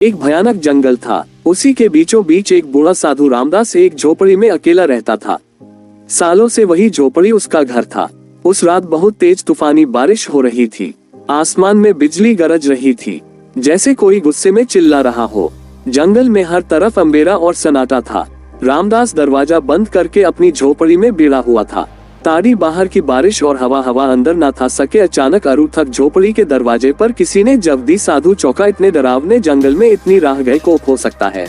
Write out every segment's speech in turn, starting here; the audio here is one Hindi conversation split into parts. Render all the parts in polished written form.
एक भयानक जंगल था। उसी के बीचों बीच एक बूढ़ा साधु रामदास एक झोपड़ी में अकेला रहता था। सालों से वही झोपड़ी उसका घर था। उस रात बहुत तेज तूफानी बारिश हो रही थी। आसमान में बिजली गरज रही थी, जैसे कोई गुस्से में चिल्ला रहा हो। जंगल में हर तरफ अंधेरा और सन्नाटा था। रामदास दरवाजा बंद करके अपनी झोपड़ी में बिड़ा हुआ था। ताड़ी बाहर की बारिश और हवा अंदर न था सके। अचानक अरू थक झोपड़ी के दरवाजे पर किसी ने जब दी। साधु चौका। इतने डरावने जंगल में इतनी राह गए को हो सकता है।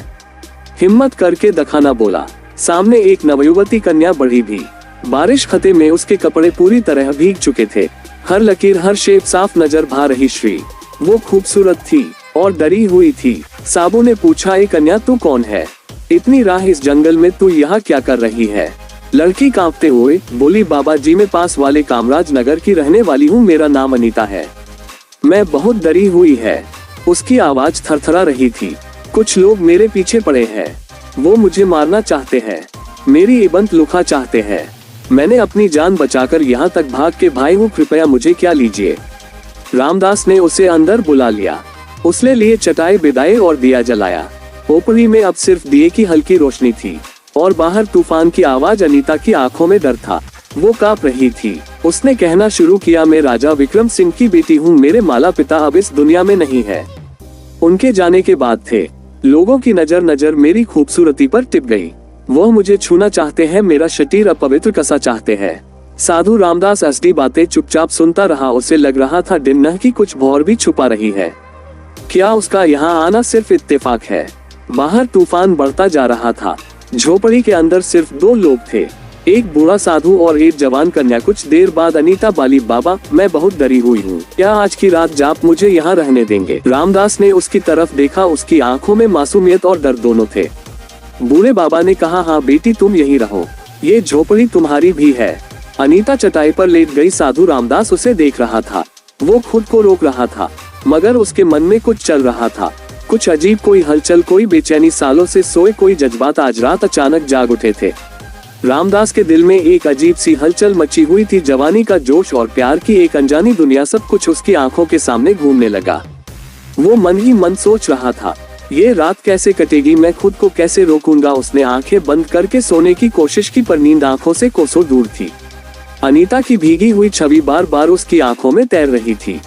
हिम्मत करके दखाना बोला। सामने एक नवयुवती कन्या बढ़ी भी। बारिश खते में उसके कपड़े पूरी तरह भीग चुके थे। हर लकीर हर शेप साफ नजर भा रही श्री। वो खूबसूरत थी और डरी हुई थी। साबू ने पूछा, ए कन्या, तू कौन है? इतनी राह इस जंगल में तू यहाँ क्या कर रही है? लड़की कांपते हुए बोली, बाबा जी मैं पास वाले कामराज नगर की रहने वाली हूँ। मेरा नाम अनीता है। मैं बहुत डरी हुई है। उसकी आवाज थरथरा रही थी। कुछ लोग मेरे पीछे पड़े हैं। वो मुझे मारना चाहते हैं। मेरी इबंत लुका चाहते हैं। मैंने अपनी जान बचाकर यहाँ तक भाग के भाई हूँ। कृपया मुझे क्या लीजिए। रामदास ने उसे अंदर बुला लिया। उसने लिए चटाई बिदाई और दिया जलाया। ओपरी में अब सिर्फ दिए की हल्की रोशनी थी और बाहर तूफान की आवाज। अनीता की आंखों में डर था। वो कांप रही थी। उसने कहना शुरू किया, मैं राजा विक्रम सिंह की बेटी हूँ। मेरे माता पिता अब इस दुनिया में नहीं है। उनके जाने के बाद थे लोगों की नजर मेरी खूबसूरती पर टिप गई। वह मुझे छूना चाहते हैं। मेरा शरीर अपवित्र कसा चाहते हैं। साधु रामदास असली बातें चुपचाप सुनता रहा। उसे लग रहा था डिन्ना की कुछ भौर भी छुपा रही है। क्या उसका यहाँ आना सिर्फ इत्तेफाक है? बाहर तूफान बढ़ता जा रहा था। झोपड़ी के अंदर सिर्फ दो लोग थे, एक बूढ़ा साधु और एक जवान कन्या। कुछ देर बाद अनीता बोली, बाबा मैं बहुत डरी हुई हूँ। क्या आज की रात आप मुझे यहाँ रहने देंगे? रामदास ने उसकी तरफ देखा। उसकी आंखों में मासूमियत और डर दोनों थे। बूढ़े बाबा ने कहा, हाँ बेटी तुम यहीं रहो। ये झोपड़ी तुम्हारी भी है। अनीता चटाई पर लेट गई। साधु रामदास उसे देख रहा था। वो खुद को रोक रहा था मगर उसके मन में कुछ चल रहा था। कुछ अजीब, कोई हलचल, कोई बेचैनी। सालों से सोए कोई जज्बात आज रात अचानक जाग उठे थे। रामदास के दिल में एक अजीब सी हलचल मची हुई थी। जवानी का जोश और प्यार की एक अनजानी दुनिया, सब कुछ उसकी आंखों के सामने घूमने लगा। वो मन ही मन सोच रहा था, ये रात कैसे कटेगी? मैं खुद को कैसे रोकूंगा? उसने आंखें बंद करके सोने की कोशिश की पर नींद आंखों से कोसों दूर थी। अनीता की भीगी हुई छवि बार बार उसकी आंखों में तैर रही थी।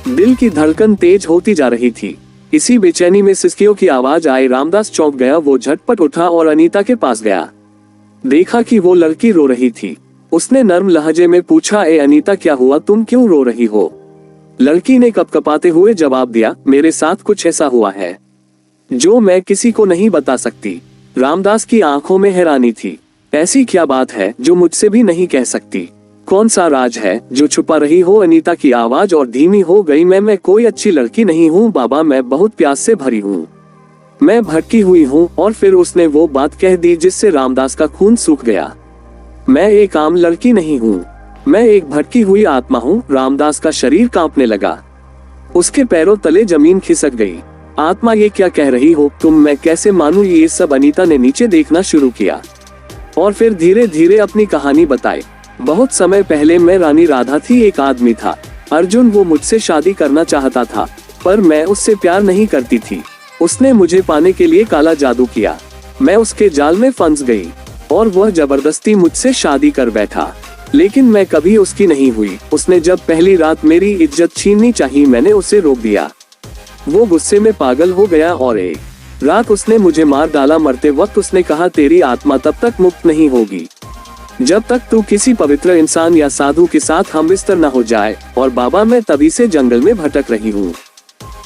दिल की धड़कन तेज होती जा रही थी। इसी बेचैनी में सिसकियों की आवाज आई। रामदास चौंक गया। वो झटपट उठा और अनीता के पास गया। देखा कि वो लड़की रो रही थी। उसने नर्म लहजे में पूछा, ए अनीता क्या हुआ? तुम क्यों रो रही हो? लड़की ने कपकपाते हुए जवाब दिया, मेरे साथ कुछ ऐसा हुआ है जो मैं किसी को नहीं बता सकती। रामदास की आंखों में हैरानी थी। ऐसी क्या बात है जो मुझसे भी नहीं कह सकती? कौन सा राज है जो छुपा रही हो? अनीता की आवाज और धीमी हो गई। मैं कोई अच्छी लड़की नहीं हूँ बाबा। मैं बहुत प्यास से भरी हूँ। मैं भटकी हुई हूँ। और फिर उसने वो बात कह दी जिससे रामदास का खून सूख गया। मैं एक आम लड़की नहीं हूँ। मैं एक भटकी हुई आत्मा हूँ। रामदास का शरीर कांपने लगा। उसके पैरों तले जमीन खिसक गई। आत्मा, ये क्या कह रही हो तुम? मैं कैसे मानूं ये सब? अनीता ने नीचे देखना शुरू किया और फिर धीरे धीरे अपनी कहानी बताई। बहुत समय पहले मैं रानी राधा थी। एक आदमी था अर्जुन। वो मुझसे शादी करना चाहता था पर मैं उससे प्यार नहीं करती थी। उसने मुझे पाने के लिए काला जादू किया। मैं उसके जाल में फंस गई और वह जबरदस्ती मुझसे शादी कर बैठा, लेकिन मैं कभी उसकी नहीं हुई। उसने जब पहली रात मेरी इज्जत छीननी चाहिए, मैंने उसे रोक दिया। वो गुस्से में पागल हो गया और एक रात उसने मुझे मार डाला। मरते वक्त उसने कहा, तेरी आत्मा तब तक मुक्त नहीं होगी जब तक तू किसी पवित्र इंसान या साधु के साथ हमबिस्तर न हो जाए। और बाबा मैं तभी से जंगल में भटक रही हूँ।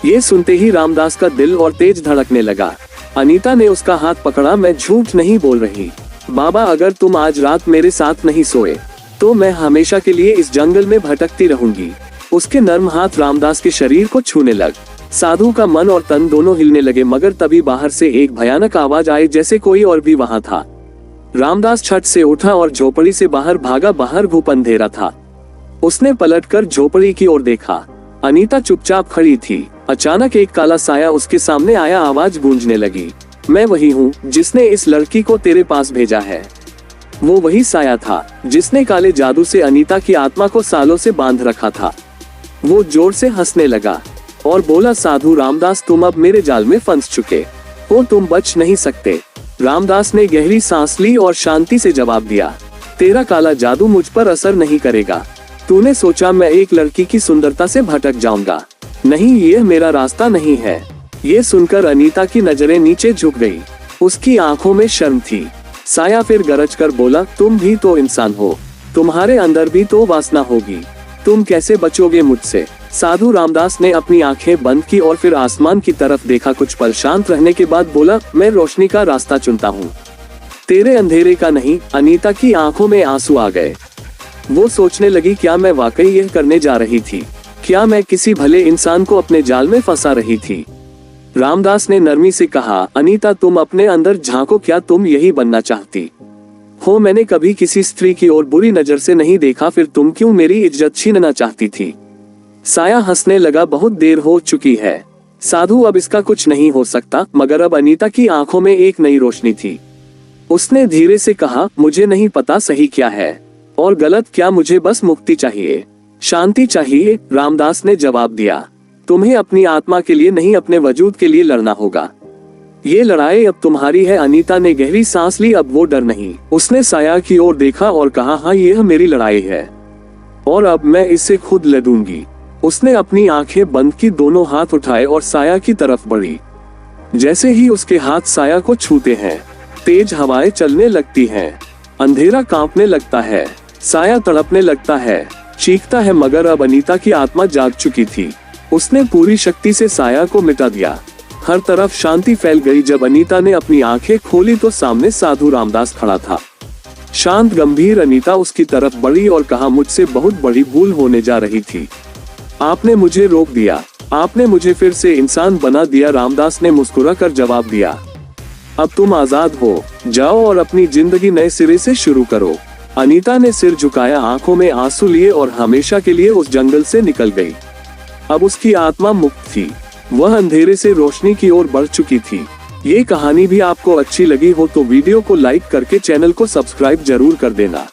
ये सुनते ही रामदास का दिल और तेज धड़कने लगा। अनीता ने उसका हाथ पकड़ा। मैं झूठ नहीं बोल रही बाबा। अगर तुम आज रात मेरे साथ नहीं सोए तो मैं हमेशा के लिए इस जंगल में भटकती रहूंगी। उसके नर्म हाथ रामदास के शरीर को छूने लग। साधु का मन और तन दोनों हिलने लगे। मगर तभी बाहर से एक भयानक आवाज आई, जैसे कोई और भी वहां था। रामदास छत से उठा और झोपड़ी से बाहर भागा। बाहर घुप अंधेरा था। उसने पलटकर झोपड़ी की ओर देखा। अनीता चुपचाप खड़ी थी। अचानक एक काला साया उसके सामने आया। आवाज गूंजने लगी, मैं वही हूँ जिसने इस लड़की को तेरे पास भेजा है। वो वही साया था जिसने काले जादू से अनीता की आत्मा को सालों से बांध रखा था। वो जोर से हंसने लगा और बोला, साधु रामदास तुम अब मेरे जाल में फंस चुके हो, तुम बच नहीं सकते। रामदास ने गहरी सांस ली और शांति से जवाब दिया, तेरा काला जादू मुझ पर असर नहीं करेगा। तूने सोचा मैं एक लड़की की सुंदरता से भटक जाऊंगा? नहीं, यह मेरा रास्ता नहीं है। ये सुनकर अनीता की नजरें नीचे झुक गई। उसकी आंखों में शर्म थी। साया फिर गरज कर बोला, तुम भी तो इंसान हो, तुम्हारे अंदर भी तो वासना होगी, तुम कैसे बचोगे मुझसे? साधु रामदास ने अपनी आंखें बंद की और फिर आसमान की तरफ देखा। कुछ पल शांत रहने के बाद बोला, मैं रोशनी का रास्ता चुनता हूँ, तेरे अंधेरे का नहीं। अनीता की आंखों में आंसू आ गए। वो सोचने लगी, क्या मैं वाकई यह करने जा रही थी? क्या मैं किसी भले इंसान को अपने जाल में फंसा रही थी? रामदास ने नरमी से कहा, अनीता तुम अपने अंदर झांको, क्या तुम यही बनना चाहती हो? मैंने कभी किसी स्त्री की ओर बुरी नजर से नहीं देखा, फिर तुम क्यों मेरी इज्जत छीनना चाहती थी? साया हंसने लगा, बहुत देर हो चुकी है साधु, अब इसका कुछ नहीं हो सकता। मगर अब अनीता की आंखों में एक नई रोशनी थी। उसने धीरे से कहा, मुझे नहीं पता सही क्या है और गलत क्या, मुझे बस मुक्ति चाहिए, शांति चाहिए। रामदास ने जवाब दिया, तुम्हें अपनी आत्मा के लिए नहीं, अपने वजूद के लिए लड़ना होगा। ये लड़ाई अब तुम्हारी है। अनीता ने गहरी सांस ली, अब वो डर नहीं। उसने साया की ओर देखा और कहा, हाँ यह मेरी लड़ाई है और अब मैं इसे खुद लड़ूंगी। उसने अपनी आंखें बंद की, दोनों हाथ उठाए और साया की तरफ बढ़ी। जैसे ही उसके हाथ साया को छूते हैं, तेज हवाएं चलने लगती हैं, अंधेरा कांपने लगता है, साया तड़पने लगता है, चीखता है। मगर अब अनीता की आत्मा जाग चुकी थी। उसने पूरी शक्ति से साया को मिटा दिया। हर तरफ शांति फैल गई। जब अनीता ने अपनी आंखें खोली तो सामने साधु रामदास खड़ा था। शांत गंभीर। अनीता उसकी तरफ बढ़ी और कहा, मुझसे बहुत बड़ी भूल होने जा रही थी, आपने मुझे रोक दिया, आपने मुझे फिर से इंसान बना दिया। रामदास ने मुस्कुरा कर जवाब दिया, अब तुम आजाद हो, जाओ और अपनी जिंदगी नए सिरे से शुरू करो। अनीता ने सिर झुकाया, आंखों में आंसू लिए और हमेशा के लिए उस जंगल से निकल गई। अब उसकी आत्मा मुक्त थी। वह अंधेरे से रोशनी की ओर बढ़ चुकी थी। ये कहानी भी आपको अच्छी लगी हो तो वीडियो को लाइक करके चैनल को सब्सक्राइब जरूर कर देना।